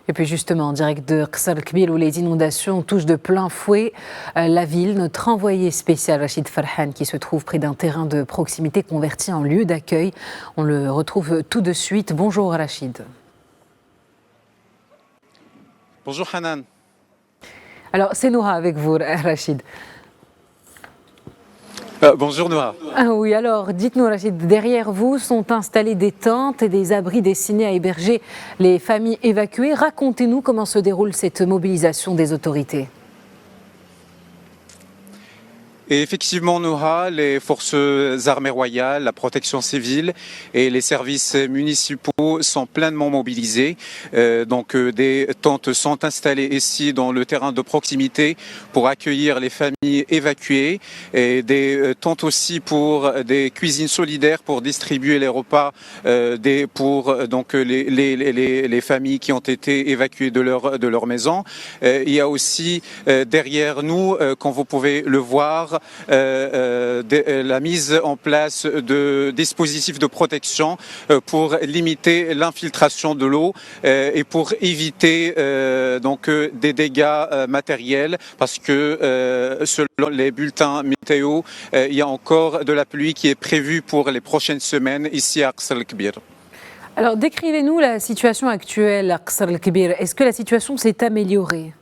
Et puis justement, en direct de Qasr El-Kbir, où les inondations touchent de plein fouet la ville, notre envoyé spécial Rachid Farhan, qui se trouve près d'un terrain de proximité converti en lieu d'accueil. On le retrouve tout de suite. Bonjour Rachid. Bonjour Hanan. Alors c'est Noura avec vous Rachid. Bonjour Noura. Ah oui, alors dites-nous Rachid, derrière vous sont installées des tentes et des abris destinés à héberger les familles évacuées. Racontez-nous comment se déroule cette mobilisation des autorités. Et effectivement, Noura, les forces armées royales, la protection civile et les services municipaux sont pleinement mobilisés. Des tentes sont installées ici dans le terrain de proximité pour accueillir les familles évacuées et des tentes aussi pour des cuisines solidaires pour distribuer les repas pour les familles qui ont été évacuées de leur maison. Il y a aussi derrière nous, comme vous pouvez le voir, la mise en place de dispositifs de protection pour limiter l'infiltration de l'eau et pour éviter des dégâts matériels parce que selon les bulletins météo, il y a encore de la pluie qui est prévue pour les prochaines semaines ici à Qasr El-Kbir. Alors décrivez-nous la situation actuelle à Qasr El-Kbir. Est-ce que la situation s'est améliorée ?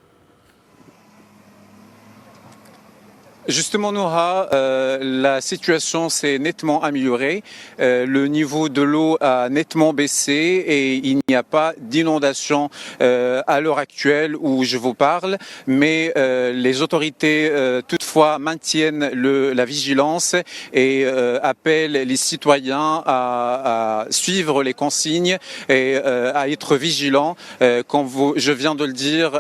Justement, Noura, la situation s'est nettement améliorée. Le niveau de l'eau a nettement baissé et il n'y a pas d'inondation à l'heure actuelle où je vous parle. Mais les autorités, toutefois, maintiennent la vigilance et appellent les citoyens à suivre les consignes et à être vigilants. Je viens de le dire,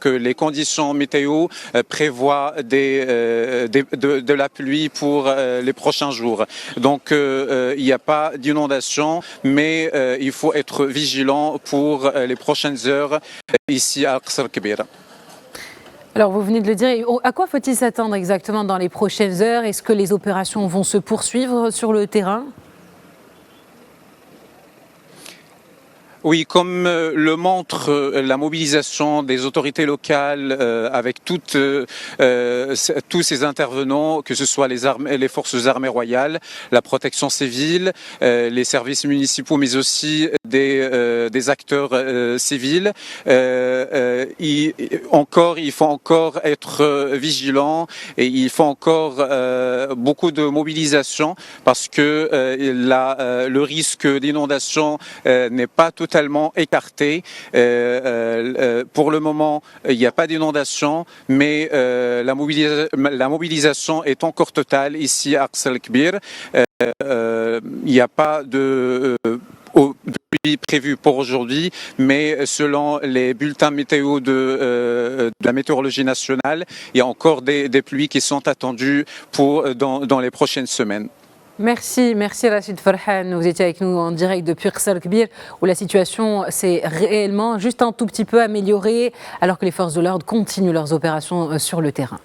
les conditions météo prévoient de la pluie pour les prochains jours. Donc il n'y a pas d'inondation, mais il faut être vigilant pour les prochaines heures ici à Qasr El-Kbir. Alors vous venez de le dire, à quoi faut-il s'attendre exactement dans les prochaines heures? Est-ce que les opérations vont se poursuivre sur le terrain? Oui, comme le montre la mobilisation des autorités locales avec tous ces intervenants, que ce soit les forces armées royales, la protection civile, les services municipaux, mais aussi des acteurs civils. Il faut encore être vigilant et il faut encore beaucoup de mobilisation parce que le risque d'inondation n'est pas totalement écarté. Pour le moment, il n'y a pas d'inondation, mais la mobilisation est encore totale ici à Qasr El-Kbir. Il n'y a pas de pluie prévue pour aujourd'hui, mais selon les bulletins météo de la météorologie nationale, il y a encore des pluies qui sont attendues dans les prochaines semaines. Merci Rachid Farhan. Vous étiez avec nous en direct depuis Qasr El-Kbir où la situation s'est réellement juste un tout petit peu améliorée alors que les forces de l'ordre continuent leurs opérations sur le terrain.